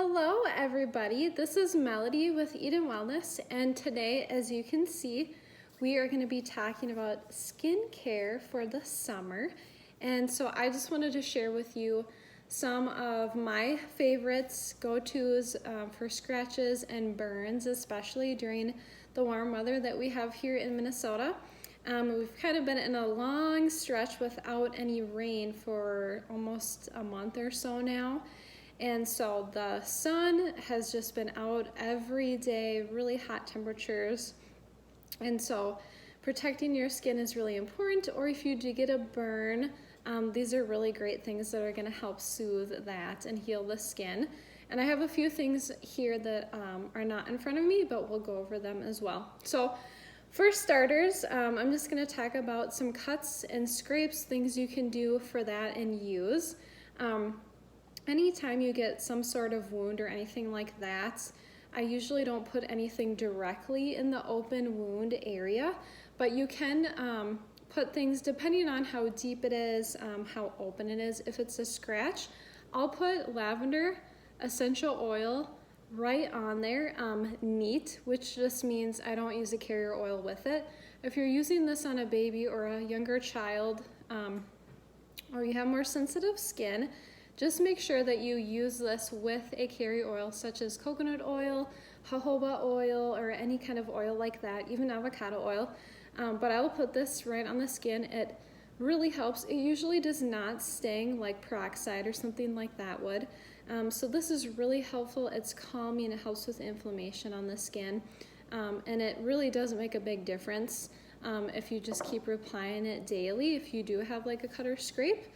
Hello everybody, this is Melody with Eden Wellness, and today, as you can see, we are going to be talking about skincare for the summer. And so I just wanted to share with you some of my favorites, go-tos for scratches and burns, especially during the warm weather that we have here in Minnesota. We've kind of been in a long stretch without any rain for almost a month or so now. And so the sun has just been out every day, really hot temperatures. And so protecting your skin is really important, or if you do get a burn, these are really great things that are gonna help soothe that and heal the skin. And I have a few things here that are not in front of me, but we'll go over them as well. So for starters, I'm just gonna talk about some cuts and scrapes, things you can do for that and use. Anytime you get some sort of wound or anything like that, I usually don't put anything directly in the open wound area, but you can put things depending on how deep it is, how open it is. If it's a scratch, I'll put lavender essential oil right on there, neat, which just means I don't use a carrier oil with it. If you're using this on a baby or a younger child, or you have more sensitive skin, just make sure that you use this with a carrier oil such as coconut oil, jojoba oil, or any kind of oil like that, even avocado oil. But I will put this right on the skin. It really helps. It usually does not sting like peroxide or something like that would. So this is really helpful. It's calming. It helps with inflammation on the skin. And it really does make a big difference if you just keep applying it daily, if you do have like a cut or scrape.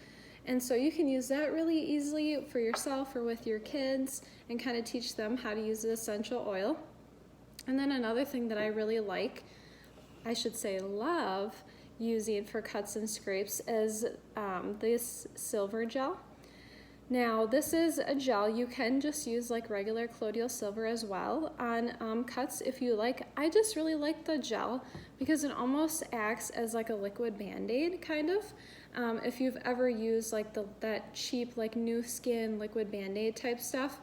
And so you can use that really easily for yourself or with your kids and kind of teach them how to use the essential oil. And then another thing that I really like, I should say love, using for cuts and scrapes is this silver gel. Now this is a gel. You can just use like regular colloidal silver as well on cuts if you like. I just really like the gel because it almost acts as like a liquid band-aid kind of. If you've ever used like that cheap like New Skin liquid band-aid type stuff,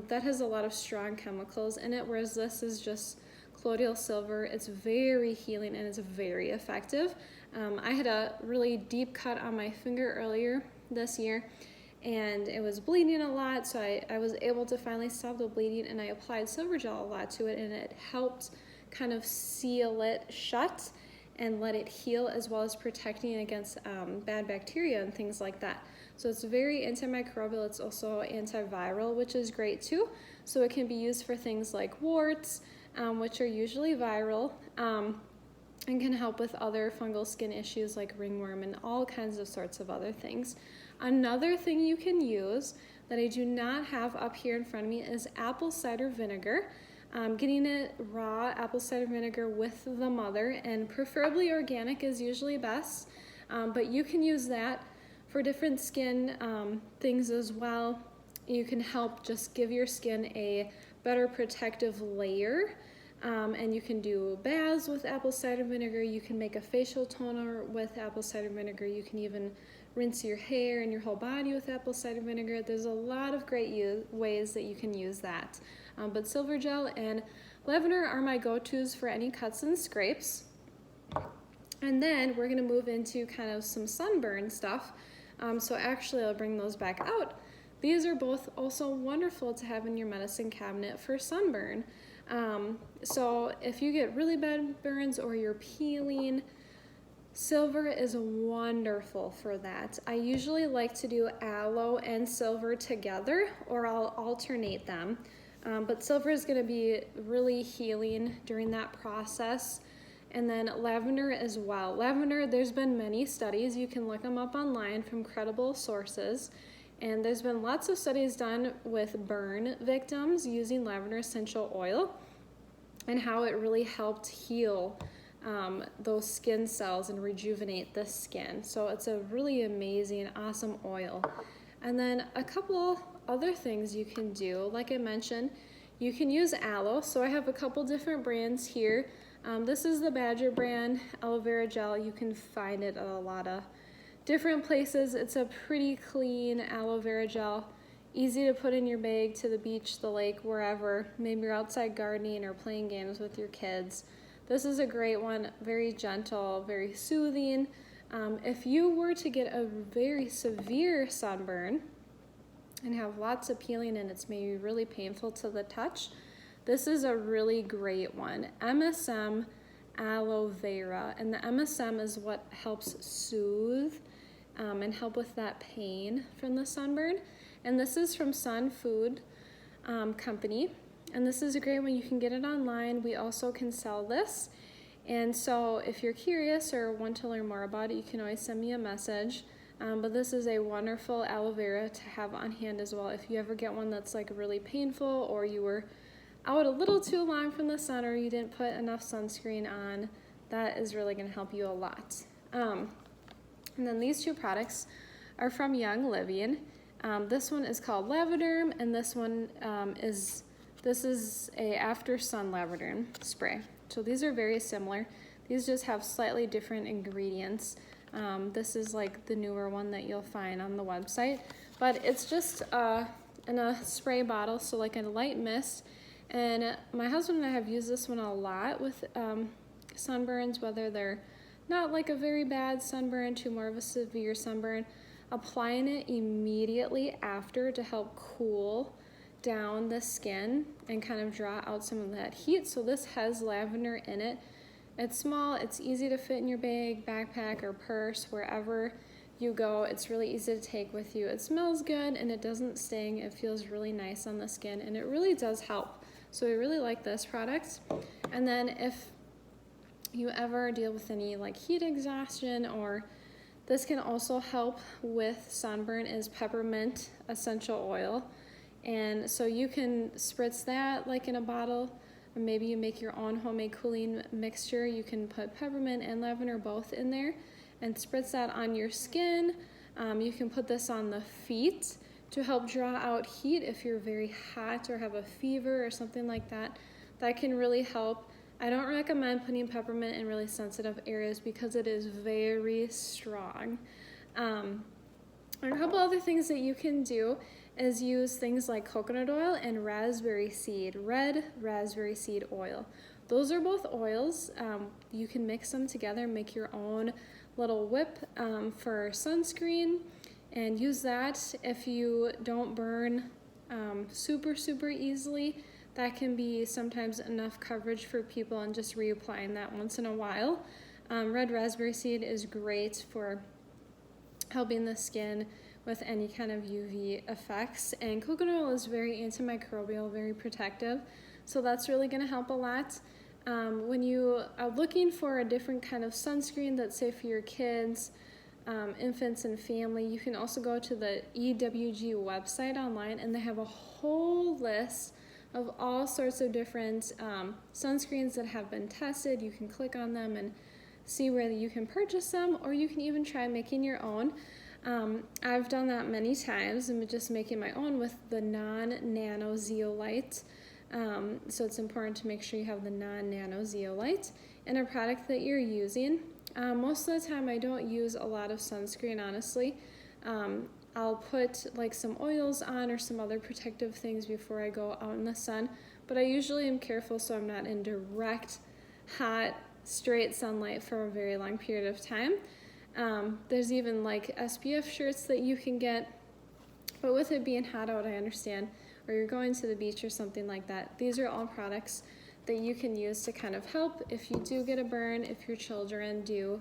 that has a lot of strong chemicals in it, whereas this is just colloidal silver. It's very healing and it's very effective. I had a really deep cut on my finger earlier this year and it was bleeding a lot, so I was able to finally stop the bleeding, and I applied silver gel a lot to it, and it helped kind of seal it shut and let it heal, as well as protecting against bad bacteria and things like that. So it's very antimicrobial. It's also antiviral, which is great too. So it can be used for things like warts, which are usually viral, and can help with other fungal skin issues like ringworm and all kinds of sorts of other things. Another thing you can use that I do not have up here in front of me is apple cider vinegar. Getting it raw apple cider vinegar with the mother, and preferably organic is usually best, but you can use that for different skin things as well. You can help just give your skin a better protective layer, and you can do baths with apple cider vinegar. You can make a facial toner with apple cider vinegar. You can even rinse your hair and your whole body with apple cider vinegar. There's a lot of great ways that you can use that. But silver gel and lavender are my go-tos for any cuts and scrapes. And then we're gonna move into kind of some sunburn stuff. So actually I'll bring those back out. These are both also wonderful to have in your medicine cabinet for sunburn. So if you get really bad burns or you're peeling, silver is wonderful for that. I usually like to do aloe and silver together, or I'll alternate them. But silver is going to be really healing during that process. And then lavender as well. Lavender, there's been many studies. You can look them up online from credible sources. And there's been lots of studies done with burn victims using lavender essential oil and how it really helped heal those skin cells and rejuvenate the skin. So it's a really amazing, awesome oil. And then a couple other things you can do, like I mentioned, you can use aloe. So I have a couple different brands here. This is the Badger brand aloe vera gel. You can find it at a lot of different places. It's a pretty clean aloe vera gel. easy to put in your bag to the beach, the lake, wherever. Maybe you're outside gardening or playing games with your kids. This is a great one, very gentle, very soothing. If you were to get a very severe sunburn and have lots of peeling and it's maybe really painful to the touch, this is a really great one. MSM Aloe Vera, and the MSM is what helps soothe and help with that pain from the sunburn. And this is from Sun Food Company, and this is a great one. You can get it online. We also can sell this, and so if you're curious or want to learn more about it, you can always send me a message. But this is a wonderful aloe vera to have on hand as well. If you ever get one that's like really painful, or you were out a little too long from the sun, or you didn't put enough sunscreen on, that is really going to help you a lot. And then these two products are from Young Living. This one is called Lavaderm, and this one is a After Sun Lavaderm spray. So these are very similar. These just have slightly different ingredients. This is like the newer one that you'll find on the website, but it's just in a spray bottle, so like a light mist. And my husband and I have used this one a lot with sunburns, whether they're not like a very bad sunburn to more of a severe sunburn. Applying it immediately after to help cool down the skin and kind of draw out some of that heat. So this has lavender in it. It's small, it's easy to fit in your bag, backpack, or purse, wherever you go. It's really easy to take with you. It smells good and it doesn't sting. It feels really nice on the skin, and it really does help. So we really like this product. And then if you ever deal with any like heat exhaustion, or this can also help with sunburn, is peppermint essential oil. And so you can spritz that like in a bottle, or maybe you make your own homemade cooling mixture. You can put peppermint and lavender both in there and spritz that on your skin. You can put this on the feet to help draw out heat if you're very hot or have a fever or something like that. That can really help. I don't recommend putting peppermint in really sensitive areas because it is very strong. And a couple other things that you can do is use things like coconut oil and raspberry seed, red raspberry seed oil. Those are both oils. You can mix them together, make your own little whip for sunscreen, and use that if you don't burn super easily. That can be sometimes enough coverage for people, and just reapplying that once in a while. Red raspberry seed is great for helping the skin with any kind of UV effects, and coconut oil is very antimicrobial, very protective, so that's really going to help a lot. When you are looking for a different kind of sunscreen that's safe for your kids, infants and family, you can also go to the EWG website online, and they have a whole list of all sorts of different sunscreens that have been tested. You can click on them and see where you can purchase them, or you can even try making your own. I've done that many times. I'm just making my own with the non-nano zeolite. So it's important to make sure you have the non-nano zeolite in a product that you're using. Most of the time I don't use a lot of sunscreen, honestly. I'll put like some oils on or some other protective things before I go out in the sun, but I usually am careful so I'm not in direct, hot, straight sunlight for a very long period of time. There's even like SPF shirts that you can get, but with it being hot out, I understand, or you're going to the beach or something like that. These are all products that you can use to kind of help if you do get a burn, if your children do,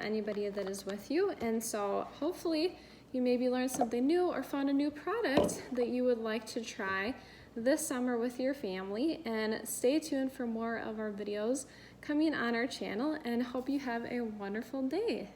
anybody that is with you. And so hopefully you maybe learned something new or found a new product that you would like to try this summer with your family. And stay tuned for more of our videos coming on our channel, and hope you have a wonderful day.